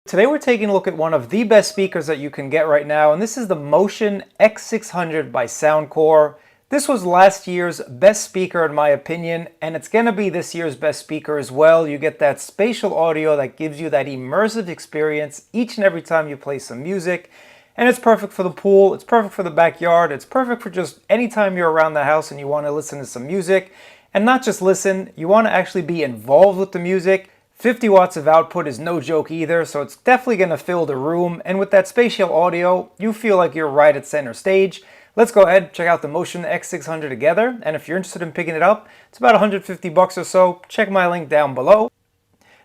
Today we're taking a look at one of the best speakers that you can get right now, and this is the Motion X600 by Soundcore. This was last year's best speaker in my opinion, and it's going to be this year's best speaker as well. You get that spatial audio that gives you that immersive experience each and every time you play some music. And it's perfect for the pool, it's perfect for the backyard, it's perfect for just any time you're around the house and you want to listen to some music. And not just listen, you want to actually be involved with the music. 50 watts of output is no joke either, so it's definitely going to fill the room. And with that spatial audio, you feel like you're right at center stage. Let's go ahead and check out the Motion X600 together. And if you're interested in picking it up, it's about 150 bucks or so. Check my link down below.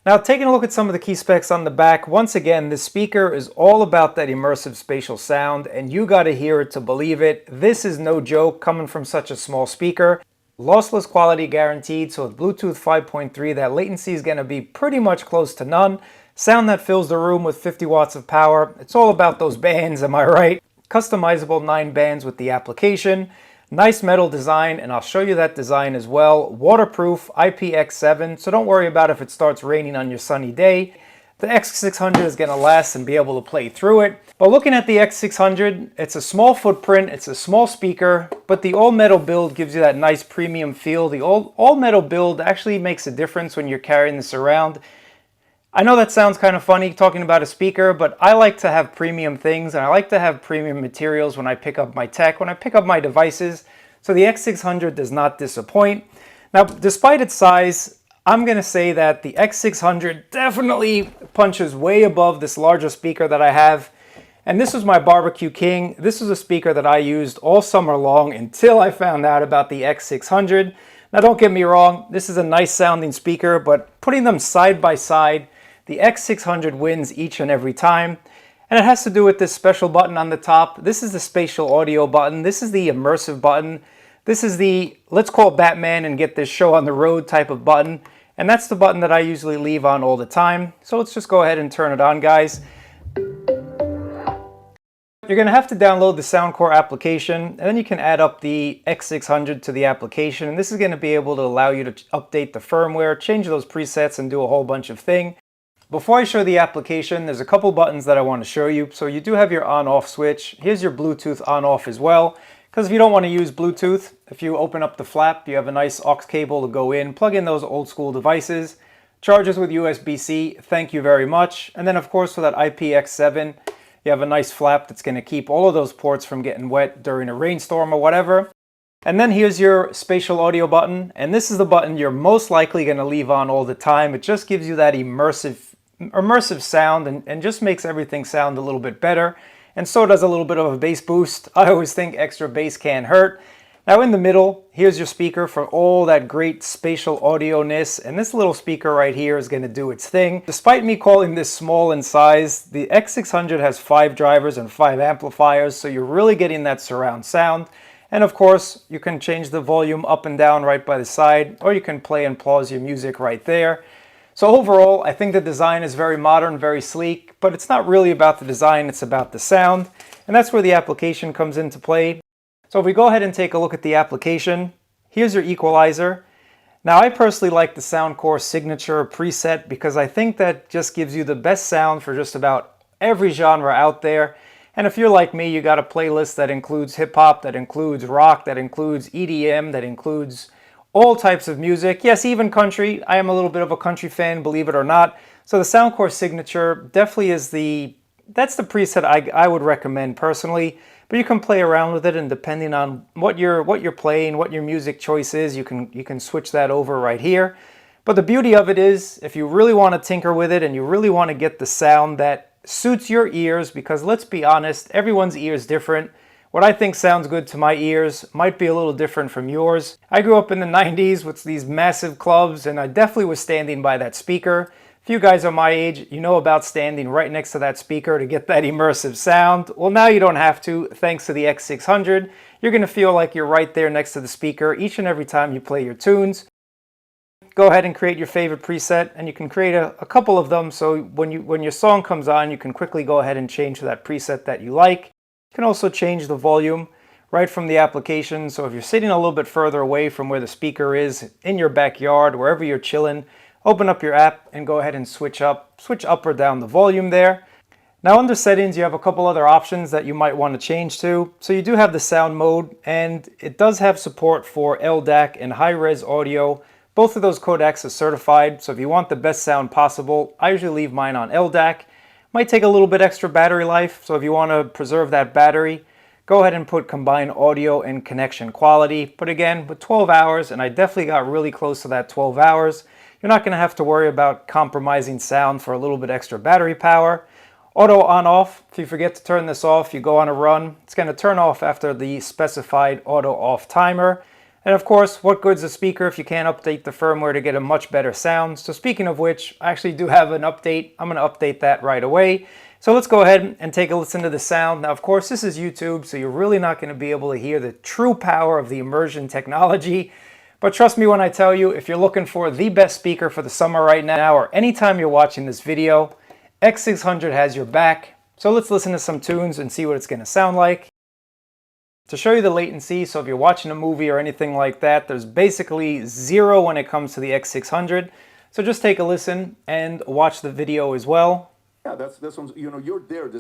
Now, taking a look at some of the key specs on the back, once again, this speaker is all about that immersive spatial sound, and you got to hear it to believe it. This is no joke coming from such a small speaker. Lossless quality guaranteed, so with Bluetooth 5.3, that latency is going to be pretty much close to none. Sound that fills the room with 50 watts of power. It's all about those bands, am I right? Customizable 9 bands with the application. Nice metal design, and I'll show you that design as well. Waterproof, IPX7, so don't worry about if it starts raining on your sunny day. The X600 is going to last and be able to play through it. But looking at the X600, it's a small footprint, it's a small speaker, but the all-metal build gives you that nice premium feel. The all-metal build actually makes a difference when you're carrying this around. I know that sounds kind of funny talking about a speaker, but I like to have premium things, and I like to have premium materials when I pick up my tech, when I pick up my devices. So the X600 does not disappoint. Now, despite its size, I'm going to say that the X600 definitely punches way above this larger speaker that I have. And this was my Barbecue King. This was a speaker that I used all summer long until I found out about the X600. Now, don't get me wrong, this is a nice sounding speaker, but putting them side by side, the X600 wins each and every time. And it has to do with this special button on the top. This is the spatial audio button. This is the immersive button. This is the let's call Batman and get this show on the road type of button. And that's the button that I usually leave on all the time. So let's just go ahead and turn it on, guys. You're going to have to download the Soundcore application, and then you can add up the X600 to the application. And this is going to be able to allow you to update the firmware, change those presets, and do a whole bunch of things. Before I show the application, there's a couple buttons that I want to show you. So you do have your on-off switch. Here's your Bluetooth on-off as well. Because if you don't want to use Bluetooth, if you open up the flap, you have a nice aux cable to go in, plug in those old school devices. Charges with USB-C, thank you very much. And then of course for that IPX7, you have a nice flap that's going to keep all of those ports from getting wet during a rainstorm or whatever. And then here's your spatial audio button, and this is the button you're most likely going to leave on all the time. It just gives you that immersive sound and just makes everything sound a little bit better. And so does a little bit of a bass boost. I always think extra bass can't hurt. Now in the middle, here's your speaker for all that great spatial audio-ness, and this little speaker right here is going to do its thing. Despite me calling this small in size, the X600 has 5 drivers and 5 amplifiers, so you're really getting that surround sound. And of course, you can change the volume up and down right by the side, or you can play and pause your music right there. So overall, I think the design is very modern, very sleek, but it's not really about the design, it's about the sound. And that's where the application comes into play. So if we go ahead and take a look at the application, here's your equalizer. Now I personally like the Soundcore signature preset because I think that just gives you the best sound for just about every genre out there. And if you're like me, you got a playlist that includes hip hop, that includes rock, that includes EDM, that includes all types of music. Yes, even country. I am a little bit of a country fan, believe it or not. So the Soundcore signature definitely is that's the preset I would recommend personally. But you can play around with it, and depending on what you're playing, what your music choice is, you can switch that over right here. But the beauty of it is, if you really want to tinker with it and you really want to get the sound that suits your ears, because let's be honest, everyone's ear is different. What I think sounds good to my ears might be a little different from yours. I grew up in the 90s with these massive clubs, and I definitely was standing by that speaker. If you guys are my age, you know about standing right next to that speaker to get that immersive sound. Well, now you don't have to, thanks to the X600. You're going to feel like you're right there next to the speaker each and every time you play your tunes. Go ahead and create your favorite preset, and you can create a couple of them, so when your song comes on, you can quickly go ahead and change to that preset that you like. You can also change the volume right from the application, so if you're sitting a little bit further away from where the speaker is, in your backyard, wherever you're chilling, Open up your app and go ahead and switch up or down the volume there. Now under settings, you have a couple other options that you might want to change to. So you do have the sound mode, and it does have support for LDAC and high-res audio. Both of those codecs are certified, so if you want the best sound possible, I usually leave mine on LDAC. Might take a little bit extra battery life, so if you want to preserve that battery, go ahead and put combined audio and connection quality. But again, with 12 hours, and I definitely got really close to that 12 hours, you're not going to have to worry about compromising sound for a little bit extra battery power. Auto on off, if you forget to turn this off, you go on a run, it's going to turn off after the specified auto off timer. And of course, what good's a speaker if you can't update the firmware to get a much better sound? So speaking of which, I actually do have an update. I'm going to update that right away. So let's go ahead and take a listen to the sound. Now, of course, this is YouTube, so you're really not going to be able to hear the true power of the immersion technology. But trust me when I tell you, if you're looking for the best speaker for the summer right now, or anytime you're watching this video, X600 has your back. So let's listen to some tunes and see what it's going to sound like. To show you the latency, so if you're watching a movie or anything like that, there's basically zero when it comes to the X600. So just take a listen and watch the video as well. Yeah, that's what, you know, you're there.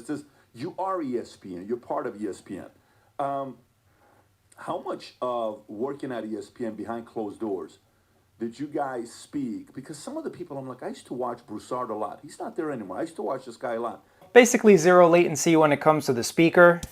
You are ESPN. You're part of ESPN. How much of working at ESPN behind closed doors did you guys speak? Because some of the people, I'm like, I used to watch Broussard a lot. He's not there anymore. I used to watch this guy a lot. Basically zero latency when it comes to the speaker.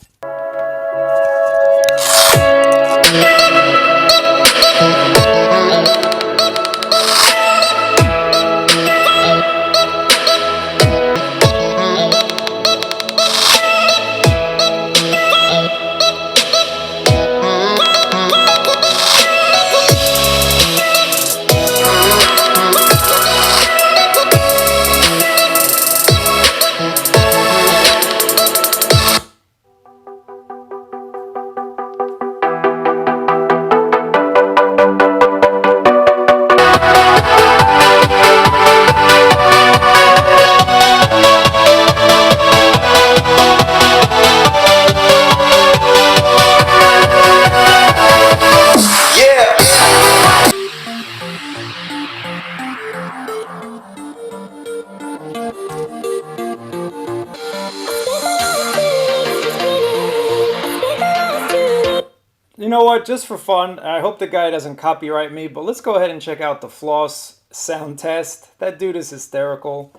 You know what, just for fun, I hope the guy doesn't copyright me, but let's go ahead and check out the Floss sound test. That dude is hysterical.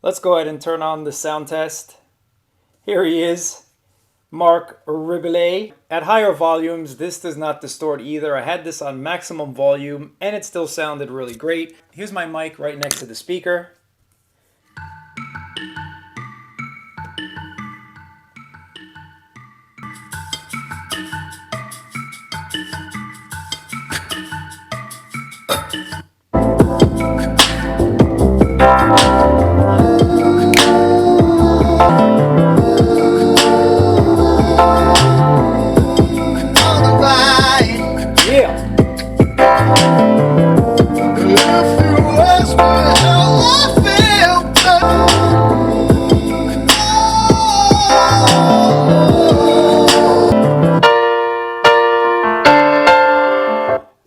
Let's go ahead and turn on the sound test. Here he is, Mark Ribelay. At higher volumes, this does not distort either. I had this on maximum volume, and it still sounded really great. Here's my mic right next to the speaker.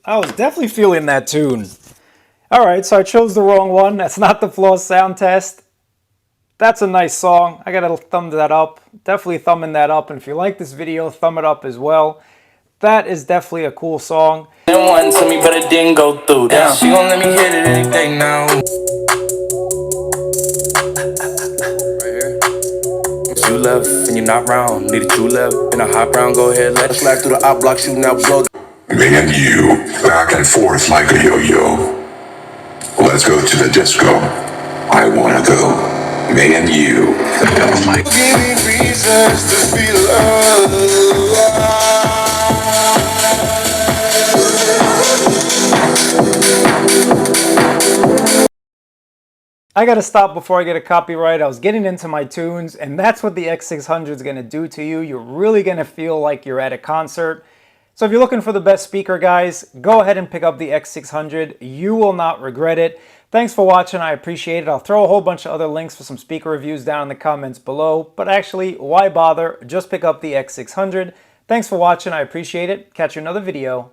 I was definitely feeling that tune. Alright, so I chose the wrong one. That's not the Floss sound test. That's a nice song. I gotta thumb that up. Definitely thumbing that up. And if you like this video, thumb it up as well. That is definitely a cool song. One to me, but it didn't go through. Damn, she gon' let me hit it anything now. Right here. You love and you're not wrong. Need a true love and a hot brown. Go ahead, let's slide through the op block, shooting out blow. Me and you, back and forth like a yo-yo. Let's go to the disco. I wanna go. Me and you. Give me reasons to feel I gotta stop before I get a copyright. I was getting into my tunes, and that's what the X600 is gonna do to you. You're really gonna feel like you're at a concert. So if you're looking for the best speaker, guys, go ahead and pick up the X600. You will not regret it. Thanks for watching. I appreciate it. I'll throw a whole bunch of other links for some speaker reviews down in the comments below. But actually, why bother? Just pick up the X600. Thanks for watching. I appreciate it. Catch you in another video.